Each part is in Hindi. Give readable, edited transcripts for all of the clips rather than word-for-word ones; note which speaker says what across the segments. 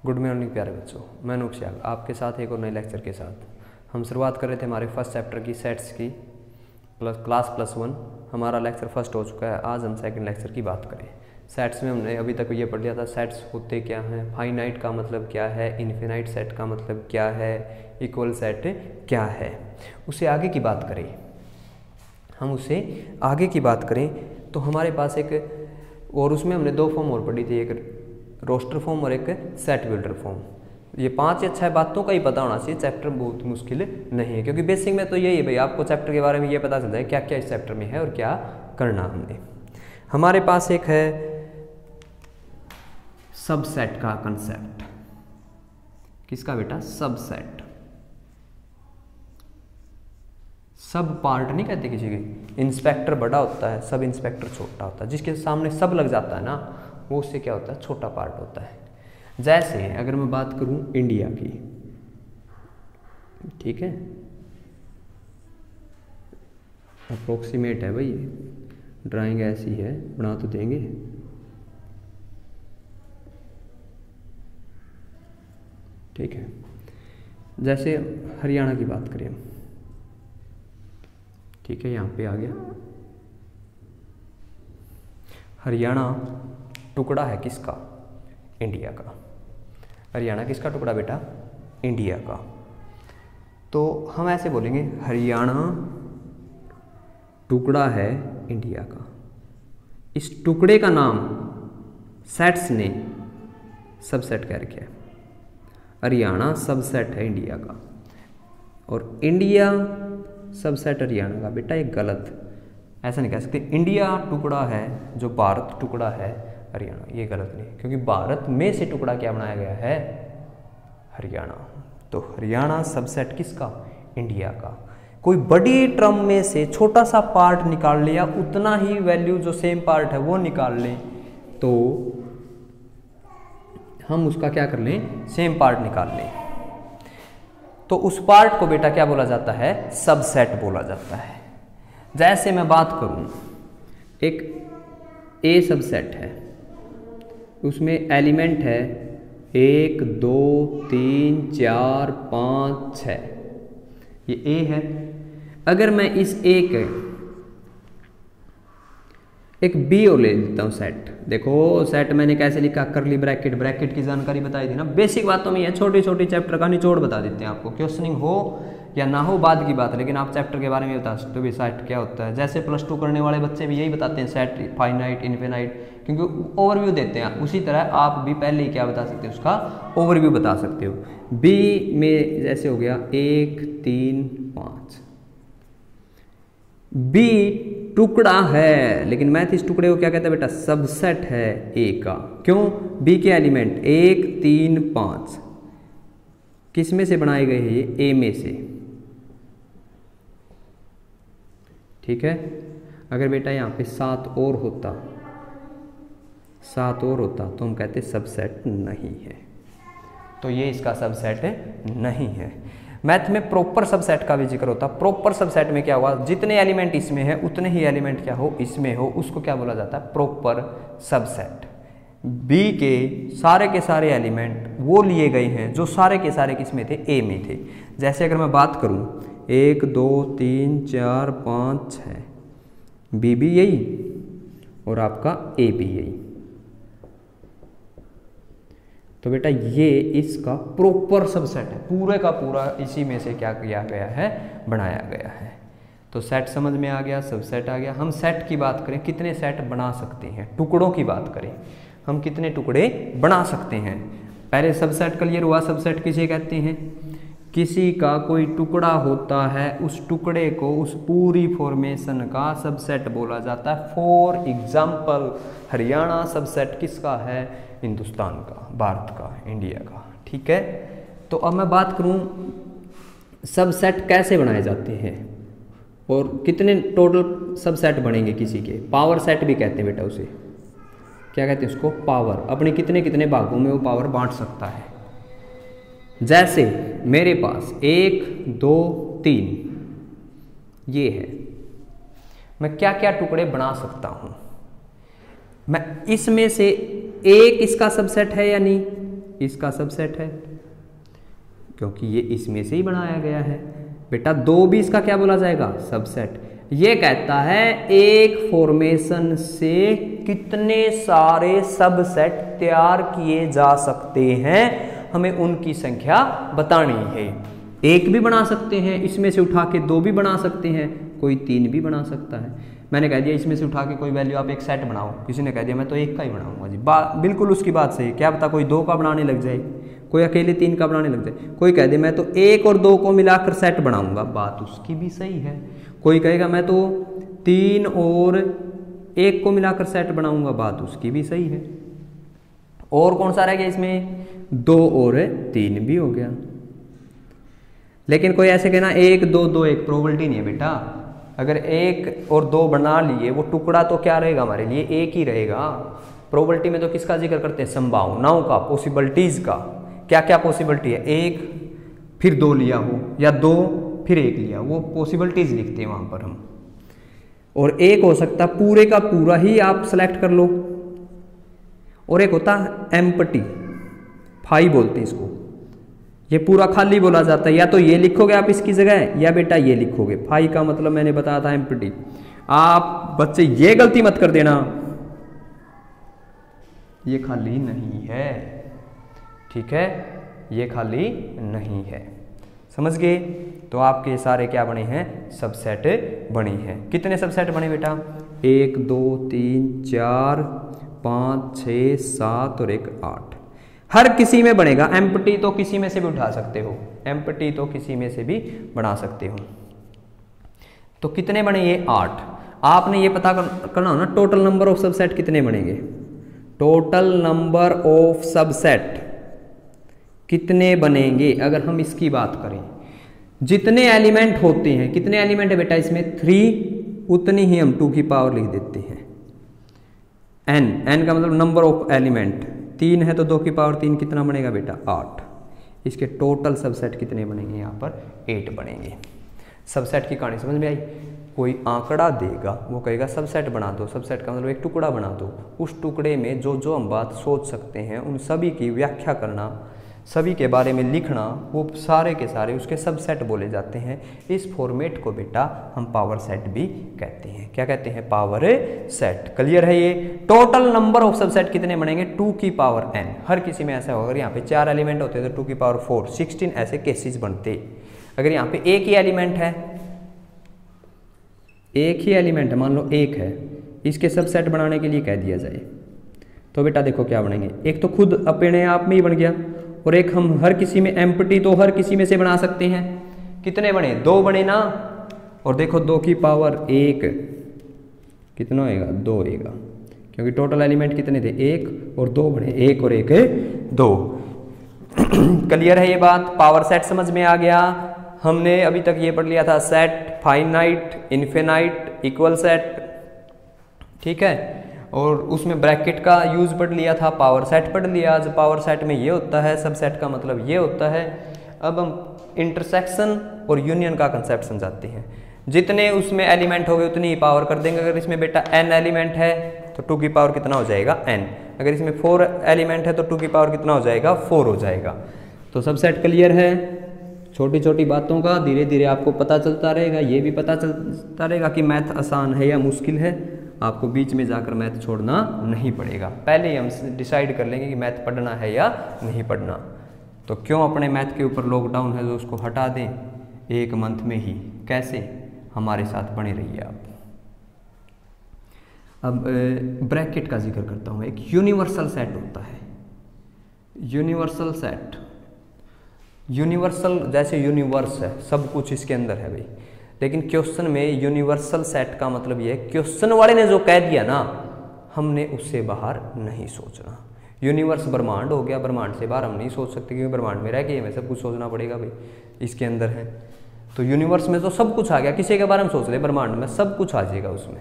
Speaker 1: गुड मॉर्निंग प्यारे बच्चों, मैं अनूप सियाल आपके साथ एक और नए लेक्चर के साथ। हम शुरुआत कर रहे थे हमारे फर्स्ट चैप्टर की सेट्स की क्लास+1। हमारा लेक्चर फर्स्ट हो चुका है। आज हम सेकंड लेक्चर की बात करें। सेट्स में हमने अभी तक ये पढ़ लिया था सेट्स होते क्या हैं, फाइनाइट का मतलब क्या है, इन्फिनाइट सेट का मतलब क्या है, इक्वल सेट क्या है। उससे आगे की बात करें, हम उससे आगे की बात करें तो हमारे पास एक और उसमें हमने दो फॉर्म और पढ़ी थी, एक रोस्टर फॉर्म और एक सेट बिल्डर फॉर्म। ये 5 या 6 बातों का ही पता होना चाहिए। चैप्टर बहुत मुश्किल नहीं है, क्योंकि बेसिक में तो यही है भाई, आपको चैप्टर के बारे में ये पता चलता है क्या क्या इस चैप्टर में है और क्या करना हमने। हमारे पास एक है सबसेट का कंसेप्ट। किसका बेटा? सबसेट। सब पार्ट नहीं कहते किसी के। इंस्पेक्टर बड़ा होता है, सब इंस्पेक्टर छोटा होता है। जिसके सामने सब लग जाता है ना, वो उससे क्या होता है, छोटा पार्ट होता है। जैसे अगर मैं बात करूं इंडिया की, ठीक है, अप्रोक्सीमेट है भाई, ड्राइंग ऐसी है, बना तो देंगे। ठीक है, जैसे हरियाणा की बात करें, ठीक है, यहाँ पे आ गया हरियाणा। टुकड़ा है किसका? इंडिया का। हरियाणा किसका टुकड़ा बेटा? इंडिया का। तो हम ऐसे बोलेंगे हरियाणा टुकड़ा है इंडिया का। इस टुकड़े का नाम सेट्स ने सबसेट कह रखा है। हरियाणा सबसेट है इंडिया का और इंडिया सबसेट हरियाणा का। बेटा ये गलत, ऐसा नहीं कह सकते। इंडिया टुकड़ा है जो भारत टुकड़ा है हरियाणा, ये गलत नहीं, क्योंकि भारत में से टुकड़ा क्या बनाया गया है? हरियाणा। तो हरियाणा सबसेट किसका? इंडिया का। कोई बड़ी टर्म में से छोटा सा पार्ट निकाल लिया, उतना ही वैल्यू जो सेम पार्ट है वो निकाल लें, तो हम उसका क्या कर लें? सेम पार्ट निकाल लें, तो उस पार्ट को बेटा क्या बोला जाता है? सबसेट बोला जाता है। जैसे मैं बात करूं, एक ए सबसेट है, उसमें एलिमेंट है 1 2 3 4 5 6, ये ए है। अगर मैं इस ए के एक बी और ले लेता हूं सेट। देखो सेट मैंने कैसे लिखा, करली ब्रैकेट, ब्रैकेट की जानकारी बताई थी ना। बेसिक बातों में है, छोटी छोटी चैप्टर का निचोड़ बता देते हैं आपको। क्वेश्चनिंग हो या ना हो बाद की बात है, लेकिन आप चैप्टर के बारे में बता सकते हो भी सेट क्या होता है। जैसे +2 करने वाले बच्चे भी यही बताते हैं, सेट, फाइनाइट, इनफिनाइट, क्योंकि ओवरव्यू देते हैं। उसी तरह आप भी पहले ही क्या बता सकते हो, उसका ओवरव्यू बता सकते हो। बी में जैसे हो गया 1 3 5। बी टुकड़ा है, लेकिन मैथ इस टुकड़े को क्या कहता है बेटा? सबसेट है ए का। क्यों? बी के एलिमेंट 1 3 5 किस में से बनाए गए हैं? ये ए में से। ठीक है। अगर बेटा यहाँ पे 7 और होता तो हम कहते सबसेट नहीं है। तो ये इसका सबसेट नहीं है। मैथ में प्रॉपर सबसेट का भी जिक्र होता है। प्रॉपर सबसेट में क्या हुआ? जितने एलिमेंट इसमें है उतने ही एलिमेंट क्या हो, इसमें हो, उसको क्या बोला जाता है? Proper subset. बी के सारे एलिमेंट वो लिए गए हैं जो सारे के सारे किसमें थे? ए में थे। जैसे अगर मैं बात करूं 1 2 3 4 5 6, बी भी यही और आपका ए भी यही। तो बेटा ये इसका प्रॉपर सबसेट है, पूरे का पूरा इसी में से क्या किया गया है? बनाया गया है। तो सेट समझ में आ गया, सबसेट आ गया। हम सेट की बात करें, कितने सेट बना सकते हैं? टुकड़ों की बात करें, हम कितने टुकड़े बना सकते हैं? पहले सबसेट क्लियर हुआ। सबसेट किसे कहते हैं? किसी का कोई टुकड़ा होता है, उस टुकड़े को, उस पूरी फॉर्मेशन का सबसेट बोला जाता है। फॉर एग्जाम्पल हरियाणा सबसेट किसका है? हिंदुस्तान का, भारत का, इंडिया का। ठीक है। तो अब मैं बात करूं सबसेट कैसे बनाए जाते हैं और कितने टोटल सबसेट बनेंगे किसी के। पावर सेट भी कहते हैं बेटा उसे। क्या कहते हैं उसको? पावर। अपने कितने कितने भागों में वो पावर बांट सकता है। जैसे मेरे पास 1 2 3 ये है, मैं क्या क्या टुकड़े बना सकता हूं? मैं इसमें से एक इसका सबसेट है या नहीं? इसका सबसेट है, क्योंकि ये इसमें से ही बनाया गया है। बेटा 2 भी इसका क्या बोला जाएगा? सबसेट। ये कहता है एक फॉर्मेशन से कितने सारे सबसेट तैयार किए जा सकते हैं, हमें उनकी संख्या बतानी है। एक भी बना सकते हैं, इसमें से उठा के 2 भी बना सकते हैं, कोई 3 भी बना सकता है। मैंने कह दिया इसमें से उठा के कोई वैल्यू आप एक सेट बनाओ, किसी ने कह दिया मैं तो 1 का ही बनाऊंगा जी, बिल्कुल उसकी बात सही। क्या पता कोई 2 का बनाने लग जाए, कोई अकेले 3 का बनाने लग जाए, कोई कह दे मैं तो 1 और 2 को मिलाकर सेट बनाऊंगा, बात उसकी भी सही है। कोई कहेगा मैं तो 3 और 1 को मिलाकर सेट बनाऊंगा, बात उसकी भी सही है। और कौन सा रह गया इसमें? 2 और 3 भी हो गया। लेकिन कोई ऐसे कहना 1 2 2 1, प्रोबेबिलिटी नहीं है बेटा। अगर 1 और 2 बना लिए, वो टुकड़ा तो क्या रहेगा हमारे लिए? 1 ही रहेगा। प्रोबेबिलिटी में तो किसका जिक्र करते हैं? संभावनाओं का, पॉसिबिलिटीज का। क्या क्या पॉसिबिलिटी है? 1 फिर 2 लिया हो, या 2 फिर 1 लिया, वो पॉसिबिलिटीज लिखते हैं वहां पर हम। और एक हो सकता पूरे का पूरा ही आप सेलेक्ट कर लो, और एक होता एम्प्टी, फाई बोलते हैं इसको, ये पूरा खाली बोला जाता है। या तो ये लिखोगे आप इसकी जगह, या बेटा ये लिखोगे। फाई का मतलब मैंने बताया था एम्प्टी। आप बच्चे ये गलती मत कर देना, ये खाली नहीं है, ठीक है, ये खाली नहीं है, समझ गए? तो आपके सारे क्या बने हैं? सबसेट बने हैं। कितने सबसेट बने बेटा? 1 2 3 4 5 6 7 और 1 8। हर किसी में बनेगा। एम्प्टी तो किसी में से भी उठा सकते हो, एम्प्टी तो किसी में से भी बना सकते हो। तो कितने बने? ये 8। आपने ये पता करना हो ना टोटल नंबर ऑफ सबसेट कितने बनेंगे। टोटल नंबर ऑफ सबसेट कितने बनेंगे अगर हम इसकी बात करें। जितने एलिमेंट होते हैं, कितने एलिमेंट है बेटा इसमें? 3, उतनी ही हम 2 की पावर लिख देते हैं। n का मतलब नंबर ऑफ एलिमेंट, 3 है तो 2 की पावर 3 कितना बनेगा बेटा? 8। इसके टोटल सबसेट कितने बनेंगे? यहाँ पर 8 बनेंगे। सबसेट की कहानी समझ में आई? कोई आंकड़ा देगा, वो कहेगा सबसेट बना दो। सबसेट का मतलब एक टुकड़ा बना दो। उस टुकड़े में जो जो हम बात सोच सकते हैं उन सभी की व्याख्या करना, सभी के बारे में लिखना, वो सारे के सारे उसके सबसेट बोले जाते हैं। इस फॉर्मेट को बेटा हम पावर सेट भी कहते हैं। क्या कहते हैं? Power set. क्लियर है ये? टोटल नंबर ऑफ सबसेट कितने बनेंगे? 2 की पावर n। हर किसी में ऐसा होगा। अगर यहाँ पे 4 एलिमेंट होते तो 2 की पावर 4, 16 ऐसे केसेस बनते। अगर यहाँ पे एक ही एलिमेंट है, एक ही एलिमेंट है, मान लो 1 है, इसके सबसेट बनाने के लिए कह दिया जाए तो बेटा देखो क्या बनेंगे। एक तो खुद अपने आप में ही बन गया, और एक हम हर किसी में एम्प्टी तो हर किसी में से बना सकते हैं। कितने बने? 2 बने ना। और देखो 2 की पावर 1 कितना होएगा? 2 होएगा, क्योंकि टोटल एलिमेंट कितने थे? 1 और 2 बने, 1 और 1 2। क्लियर है ये बात? पावर सेट समझ में आ गया। हमने अभी तक ये पढ़ लिया था set, finite, infinite, equal set, ठीक है। और उसमें ब्रैकेट का यूज पढ़ लिया था, पावर सेट पढ़ लिया। आज पावर सेट में ये होता है, सबसेट का मतलब ये होता है। अब हम इंटरसेक्शन और यूनियन का कंसेप्ट समझाते हैं। जितने उसमें एलिमेंट हो गए उतनी ही पावर कर देंगे। अगर इसमें बेटा n एलिमेंट है तो 2 की पावर कितना हो जाएगा? n। अगर इसमें 4 एलिमेंट है तो 2 की पावर कितना हो जाएगा? 4 हो जाएगा। तो सबसेट क्लियर है। छोटी छोटी बातों का धीरे धीरे आपको पता चलता रहेगा। ये भी पता चलता रहेगा कि मैथ आसान है या मुश्किल है। आपको बीच में जाकर मैथ छोड़ना नहीं पड़ेगा। पहले ही हम डिसाइड कर लेंगे कि मैथ पढ़ना है या नहीं पढ़ना। तो क्यों अपने मैथ के ऊपर लॉकडाउन है जो उसको हटा दें 1 मंथ में ही। कैसे? हमारे साथ बने रहिए आप। अब ब्रैकेट का जिक्र करता हूँ। एक यूनिवर्सल सेट होता है, यूनिवर्सल सेट। यूनिवर्सल जैसे यूनिवर्स है, सब कुछ इसके अंदर है भाई। लेकिन क्वेश्चन में यूनिवर्सल सेट का मतलब ये है क्वेश्चन वाले ने जो कह दिया ना, हमने उससे बाहर नहीं सोचना। यूनिवर्स ब्रह्मांड हो गया, ब्रह्मांड से बाहर हम नहीं सोच सकते, क्योंकि ब्रह्मांड में रह के हमें सब कुछ सोचना पड़ेगा भाई, इसके अंदर है। तो यूनिवर्स में तो सब कुछ आ गया। किसी के बारे में सोच ले, ब्रह्मांड में सब कुछ आ जाएगा उसमें,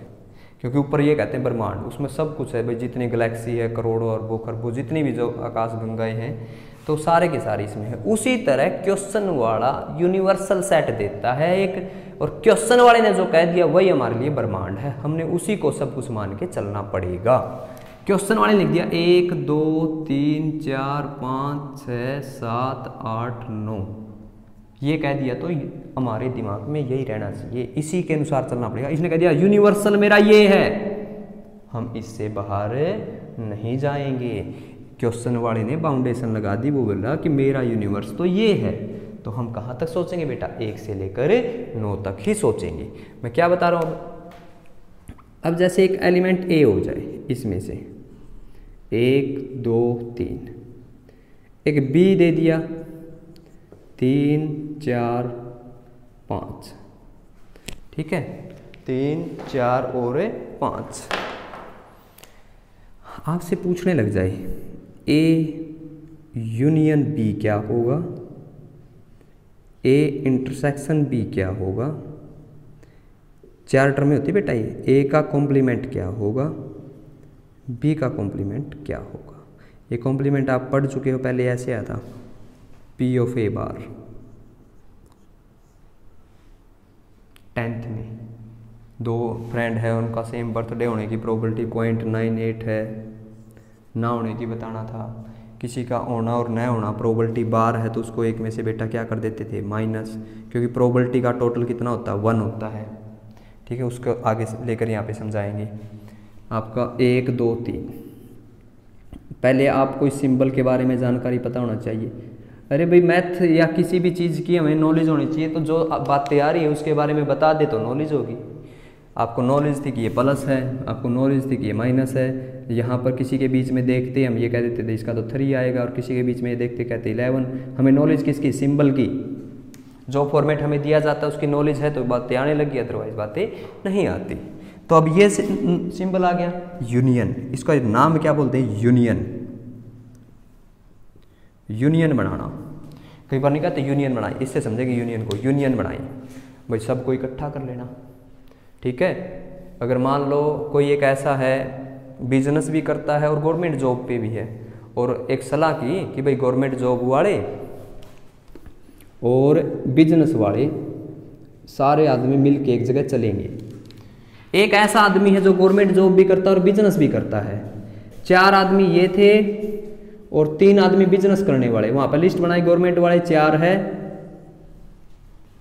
Speaker 1: क्योंकि ऊपर ये कहते हैं ब्रह्मांड, उसमें सब कुछ है भाई। जितनी गैलेक्सी है, करोड़ों अरबों खरबों, जितनी भी जो आकाश गंगाएं हैं, तो सारे के सारे इसमें है। उसी तरह क्वेश्चन वाला यूनिवर्सल सेट देता है एक, और क्वेश्चन वाले ने जो कह दिया वही हमारे लिए ब्रह्मांड है। हमने उसी को सब कुछ मान के चलना पड़ेगा। क्वेश्चन वाले लिख दिया 1 2 3 4 5 6 7 8 9, ये कह दिया तो हमारे दिमाग में यही रहना चाहिए, इसी के अनुसार चलना पड़ेगा। इसने कह दिया यूनिवर्सल मेरा ये है, हम इससे बाहर नहीं जाएंगे। क्वेश्चन वाले ने बाउंडेशन लगा दी, वो बोला कि मेरा यूनिवर्स तो ये है, तो हम कहाँ तक सोचेंगे बेटा, 1 से लेकर 9 तक ही सोचेंगे। मैं क्या बता रहा हूँ, अब जैसे एक एलिमेंट ए हो जाए, इसमें से 1 2 3, एक बी दे दिया 3 4 5, ठीक है, 3 4 और 5। आपसे पूछने लग जाए ए यूनियन बी क्या होगा, ए इंटरसेक्शन बी क्या होगा, 4 टर्म में होती है बेटा ये, ए का कॉम्प्लीमेंट क्या होगा, बी का कॉम्प्लीमेंट क्या होगा। ये कॉम्प्लीमेंट आप पढ़ चुके हो, पहले ऐसे आया था P of A bar 10th में। 2 फ्रेंड है, उनका सेम बर्थडे होने की प्रोबेबिलिटी 0.98 है, ना होने की बताना था। किसी का होना और न होना प्रोबेबिलिटी बार है, तो उसको एक में से बेटा क्या कर देते थे माइनस, क्योंकि प्रोबेबिलिटी का टोटल कितना होता है 1 होता है, ठीक है। उसको आगे लेकर यहाँ पे समझाएंगे। आपका 1 2 3, पहले आपको इस सिंबल के बारे में जानकारी पता होना चाहिए। अरे भाई मैथ या किसी भी चीज़ की हमें नॉलेज होनी चाहिए, तो जो बातें आ रही है उसके बारे में बता दे तो नॉलेज होगी। आपको नॉलेज थी कि ये प्लस है, आपको नॉलेज थी कि ये माइनस है। यहाँ पर किसी के बीच में देखते हम ये कह देते थे इसका तो 3 आएगा, और किसी के बीच में देखते कहते 11। हमें नॉलेज किसकी, सिंबल की। जो फॉर्मेट हमें दिया जाता है उसकी नॉलेज है तो बातें आने लगी, अदरवाइज बातें नहीं आती। तो अब ये सिंबल आ गया यूनियन, इसका नाम क्या बोलते हैं, यूनियन। यूनियन बनाना, कई बार नहीं कहते यूनियन बनाए, इससे समझेंगे यूनियन को, यूनियन बनाए भाई सबको इकट्ठा कर लेना, ठीक है। अगर मान लो कोई एक ऐसा है बिजनेस भी करता है और गवर्नमेंट जॉब पे भी है, और एक सलाह की कि भाई गवर्नमेंट जॉब वाले और बिजनेस वाले सारे आदमी मिल के एक जगह चलेंगे। एक ऐसा आदमी है जो गवर्नमेंट जॉब भी करता है और बिजनेस भी करता है। 4 आदमी ये थे और 3 आदमी बिजनेस करने वाले। वहां पर लिस्ट बनाई, गवर्नमेंट वाले 4 है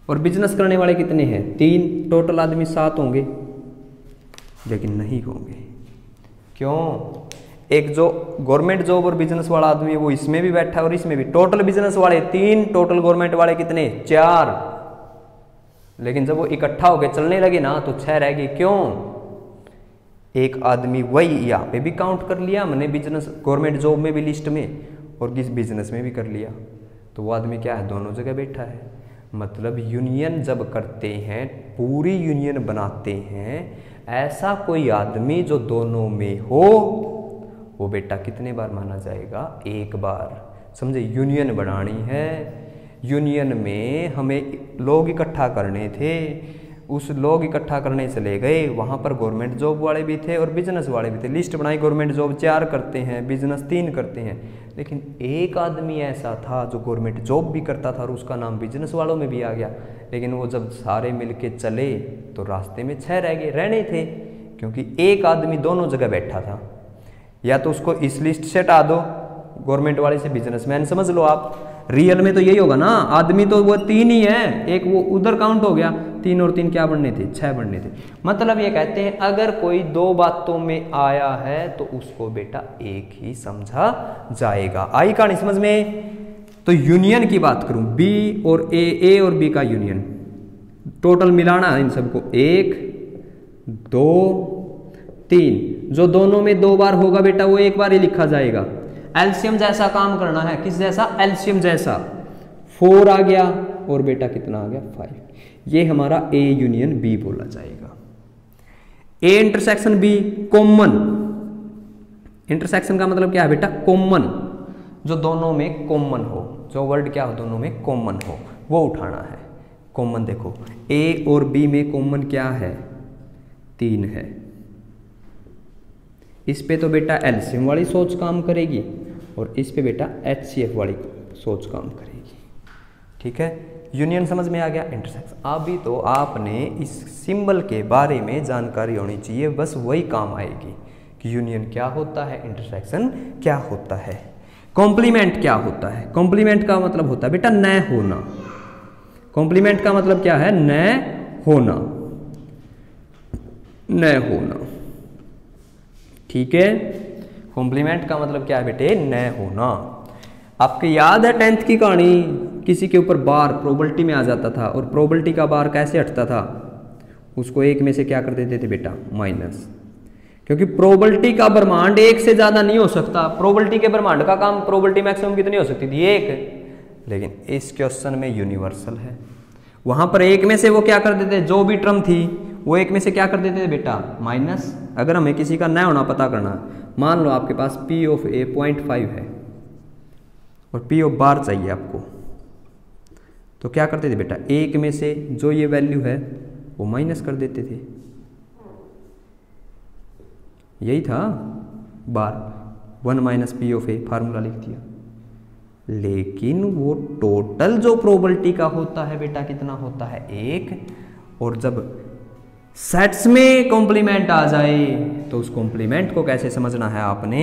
Speaker 1: और बिजनेस करने वाले कितने हैं 3, टोटल आदमी 7 होंगे, लेकिन नहीं होंगे। क्यों? एक जो गवर्नमेंट जॉब और बिजनेस वाला आदमी है वो इसमें भी बैठा है और इसमें भी। टोटल बिजनेस वाले 3, टोटल गवर्नमेंट वाले कितने 4, लेकिन जब वो इकट्ठा होकर चलने लगे ना तो 6 रह गए। क्यों? एक आदमी वही यहाँ पे भी काउंट कर लिया हमने, बिजनेस गवर्नमेंट जॉब में भी लिस्ट में और किस बिजनेस में भी कर लिया, तो वो आदमी क्या है दोनों जगह बैठा है। मतलब यूनियन जब करते हैं, पूरी यूनियन बनाते हैं, ऐसा कोई आदमी जो दोनों में हो वो बेटा कितने बार माना जाएगा, 1 बार। समझे? यूनियन बनानी है, यूनियन में हमें लोग इकट्ठा करने थे, उस लोग इकट्ठा करने चले गए, वहाँ पर गवर्नमेंट जॉब वाले भी थे और बिजनेस वाले भी थे। लिस्ट बनाई, गवर्नमेंट जॉब 4 करते हैं, बिजनेस 3 करते हैं, लेकिन एक आदमी ऐसा था जो गवर्नमेंट जॉब भी करता था और उसका नाम बिजनेस वालों में भी आ गया। लेकिन वो जब सारे मिलके चले तो रास्ते में 6 रह गए, रहने थे, क्योंकि एक आदमी दोनों जगह बैठा था। या तो उसको इस लिस्ट से हटा दो, गवर्नमेंट वाले से बिजनेसमैन समझ लो आप। रियल में तो यही होगा ना, आदमी तो वो 3 ही है, एक वो उधर काउंट हो गया, 3 और 3 क्या बनने थे, 6 बनने थे। मतलब ये कहते हैं अगर कोई 2 बातों में आया है तो उसको बेटा एक ही समझा जाएगा। आई कहानी समझ में? तो यूनियन की बात करूं, बी और ए और बी का यूनियन, टोटल मिलाना है इन सबको, 1 2 3। जो दोनों में 2 बार होगा बेटा वो 1 बार ही लिखा जाएगा। एलसीएम जैसा काम करना है, किस जैसा, एलसीएम जैसा। 4 आ गया और बेटा कितना आ गया 5। ये हमारा ए यूनियन बी बोला जाएगा। A intersection B common. Intersection का मतलब क्या है बेटा, कॉमन, जो दोनों में कॉमन हो, जो वर्ड क्या हो दोनों में कॉमन हो वो उठाना है। कॉमन देखो ए और बी में कॉमन क्या है, 3 है। इस पे तो बेटा एलसीएम वाली सोच काम करेगी और इस पे बेटा एचसीएफ वाली सोच काम करेगी। ठीक है, यूनियन समझ में आ गया। इंटरसेक्शन अभी तो आपने इस सिंबल के बारे में जानकारी होनी चाहिए, बस वही काम आएगी, कि यूनियन क्या होता है, इंटरसेक्शन क्या होता है। कॉम्प्लीमेंट क्या होता है? कॉम्प्लीमेंट का मतलब होता है बेटा न होना। कॉम्प्लीमेंट का मतलब क्या है? न होना, न होना। ठीक है, कॉम्प्लीमेंट का मतलब क्या है बेटे? न होना। आपको याद है 10th की कहानी, किसी के ऊपर बार प्रोबेबिलिटी में आ जाता था और प्रोबेबिलिटी का बार कैसे हटता था? उसको एक में से क्या कर देते थे बेटा? माइनस। क्योंकि प्रोबेबिलिटी का ब्रह्मांड एक से ज्यादा नहीं हो सकता। प्रोबेबिलिटी के ब्रह्मांड का काम, प्रोबेबिलिटी मैक्सिमम कितनी हो सकती थी? एक। लेकिन इस क्वेश्चन में यूनिवर्सल है, वहां पर एक में से वो क्या कर देते, जो भी टर्म थी वो एक में से क्या कर देते थे बेटा? माइनस। अगर हमें किसी का न होना पता करना, मान लो आपके पास P ऑफ A 0.5 है और P ऑफ बार चाहिए आपको, तो क्या करते थे बेटा? एक में से जो ये वैल्यू है वो माइनस कर देते थे। यही था बार, 1 minus P of A, formula लिख दिया। लेकिन वो टोटल जो प्रोबेबिलिटी का होता है बेटा कितना होता है? एक। और जब सेट्स में कॉम्प्लीमेंट आ जाए तो उस कॉम्प्लीमेंट को कैसे समझना है आपने?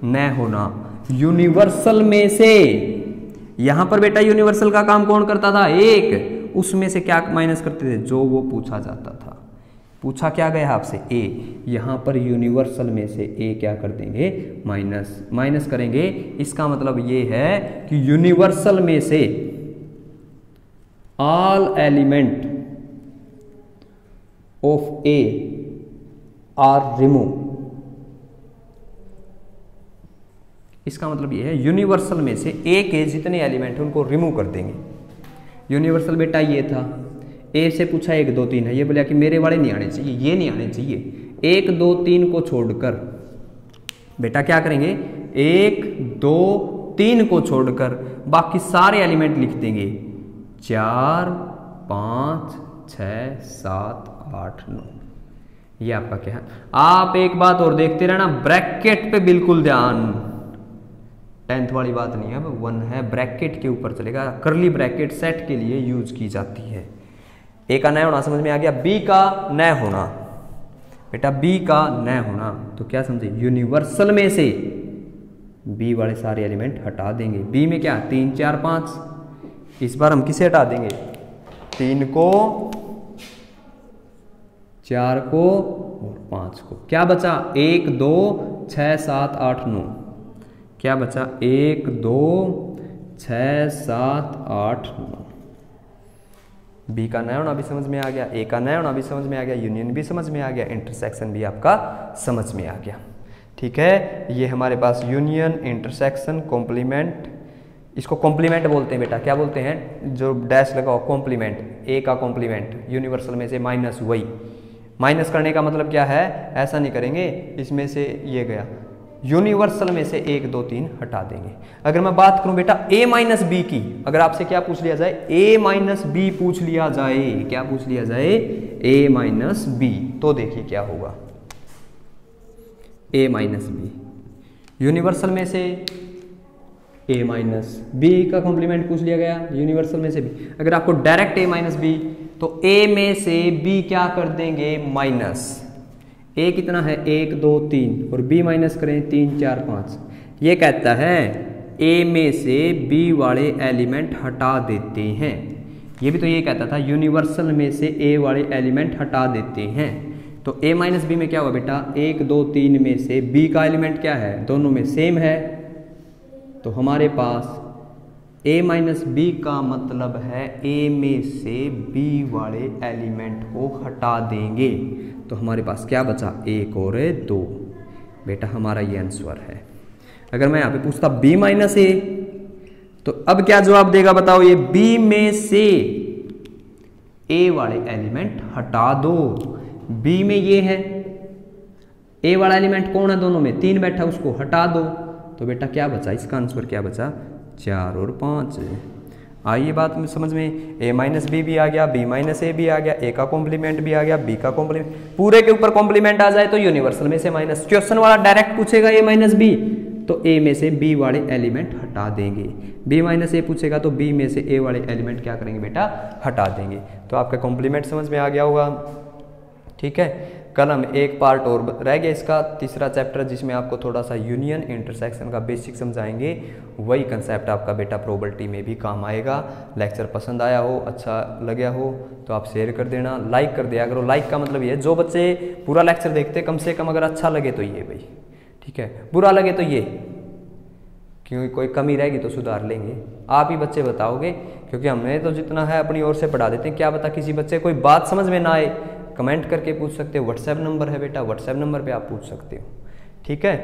Speaker 1: न होना। यूनिवर्सल में से, यहां पर बेटा यूनिवर्सल का काम कौन करता था? एक। उसमें से क्या माइनस करते थे? जो वो पूछा जाता था। पूछा क्या गया आपसे? ए। यहां पर यूनिवर्सल में से ए क्या कर देंगे? माइनस। माइनस करेंगे, इसका मतलब ये है कि यूनिवर्सल में से all element of A R remove. इसका मतलब ये है यूनिवर्सल में से ए के जितने एलिमेंट हैं उनको रिमूव कर देंगे। यूनिवर्सल बेटा ये था, ए से पूछा 1 2 3 है, ये बोला कि मेरे वाले नहीं आने चाहिए, ये नहीं आने चाहिए। 1 2 3 को छोड़कर बेटा क्या करेंगे? 1 2 3 को छोड़कर बाकी सारे एलिमेंट लिख देंगे। 4 5 6 7 8 9। ये आपका क्या है? आप एक बात और देखते रहना, ब्रैकेट पे बिल्कुल ध्यान। 10th वाली बात नहीं है, अब 1 है, ब्रैकेट के ऊपर चलेगा। करली ब्रैकेट सेट के लिए यूज की जाती है। ए का न होना समझ में आ गया। बी का न होना बेटा, बी का न होना तो क्या समझे? यूनिवर्सल में से बी वाले सारे एलिमेंट हटा देंगे। बी में क्या? 3 4 5। इस बार हम किसे हटा देंगे? 3 को, 4 को और 5 को। क्या बचा? 1 2 6 7 8 9। क्या बचा? 1 2 6 7 8 9। बी का न होना भी समझ में आ गया, ए का न होना भी समझ में आ गया, यूनियन भी समझ में आ गया, इंटरसेक्शन भी आपका समझ में आ गया। ठीक है, ये हमारे पास यूनियन, इंटरसेक्शन, कॉम्प्लीमेंट। इसको कॉम्प्लीमेंट बोलते हैं बेटा। क्या बोलते हैं? जो डैश लगाओ, कॉम्प्लीमेंट। ए का कॉम्प्लीमेंट यूनिवर्सल में से माइनस, वही माइनस करने का मतलब क्या है? ऐसा नहीं करेंगे इसमें से ये गया, यूनिवर्सल में से 1 2 3 हटा देंगे। अगर मैं बात करूं बेटा a माइनस बी की, अगर आपसे क्या पूछ लिया जाए? a माइनस बी पूछ लिया जाए। क्या पूछ लिया जाए? a minus B. तो देखिए क्या होगा? a माइनस बी यूनिवर्सल में से a माइनस बी का कॉम्प्लीमेंट पूछ लिया गया, यूनिवर्सल में से b। अगर आपको डायरेक्ट a माइनस बी, तो a में से b क्या कर देंगे? माइनस। a कितना है? 1 2 3 और b माइनस करें 3 4 5। ये कहता है a में से b वाले एलिमेंट हटा देते हैं। ये भी तो ये कहता था, यूनिवर्सल में से a वाले एलिमेंट हटा देते हैं। तो a माइनस बी में क्या होगा बेटा? 1 2 3 में से b का एलिमेंट क्या है? दोनों में सेम है। तो हमारे पास a माइनस बी का मतलब है a में से b वाले एलिमेंट को हटा देंगे। तो हमारे पास क्या बचा? 1 और 2। बेटा हमारा ये आंसर है। अगर मैं यहाँ पे पूछता b माइनस ए, तो अब क्या जवाब देगा बताओ? ये b में से a वाले एलिमेंट हटा दो। b में ये है, a वाला एलिमेंट कौन है? दोनों में 3 बैठा, उसको हटा दो। तो बेटा क्या बचा? इसका आंसर क्या बचा? 4 और 5। आइए बात में समझ में, a माइनस बी भी आ गया, b माइनस ए भी आ गया, a का कॉम्प्लीमेंट भी आ गया, b का कॉम्प्लीमेंट, पूरे के ऊपर कॉम्प्लीमेंट आ जाए तो यूनिवर्सल में से माइनस। क्वेश्चन वाला डायरेक्ट पूछेगा a माइनस बी, तो a में से b वाले एलिमेंट हटा देंगे। b माइनस ए पूछेगा तो b में से a वाले एलिमेंट क्या करेंगे बेटा? हटा देंगे। तो आपका कॉम्प्लीमेंट समझ में आ गया होगा। ठीक है, कलम एक पार्ट और रह गया इसका, तीसरा चैप्टर जिसमें आपको थोड़ा सा यूनियन इंटरसेक्शन का बेसिक समझाएंगे। वही कंसेप्ट आपका बेटा प्रोबेबिलिटी में भी काम आएगा। लेक्चर पसंद आया हो, अच्छा लगा हो तो आप शेयर कर देना, लाइक कर दिया करो। लाइक का मतलब ये है जो बच्चे पूरा लेक्चर देखते कम से कम अगर अच्छा लगे तो ये भाई, ठीक है, बुरा लगे तो ये, क्योंकि कोई कमी रहेगी तो सुधार लेंगे, आप ही बच्चे बताओगे, क्योंकि हमने तो जितना है अपनी ओर से पढ़ा देते हैं। क्या पता किसी बच्चे कोई बात समझ में ना आए, कमेंट करके पूछ सकते हो, व्हाट्सएप नंबर है बेटा, व्हाट्सएप नंबर पे आप पूछ सकते हो, ठीक है।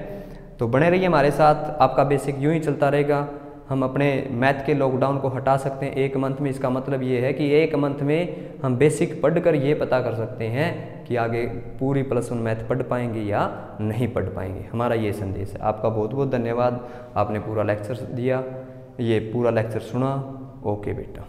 Speaker 1: तो बने रहिए हमारे साथ, आपका बेसिक यूं ही चलता रहेगा। हम अपने मैथ के लॉकडाउन को हटा सकते हैं 1 मंथ में। इसका मतलब ये है कि 1 मंथ में हम बेसिक पढ़कर ये पता कर सकते हैं कि आगे पूरी +1 मैथ पढ़ पाएंगे या नहीं पढ़ पाएंगे। हमारा ये संदेश है। आपका बहुत बहुत धन्यवाद, आपने पूरा लेक्चर दिया, ये पूरा लेक्चर सुना। ओके बेटा।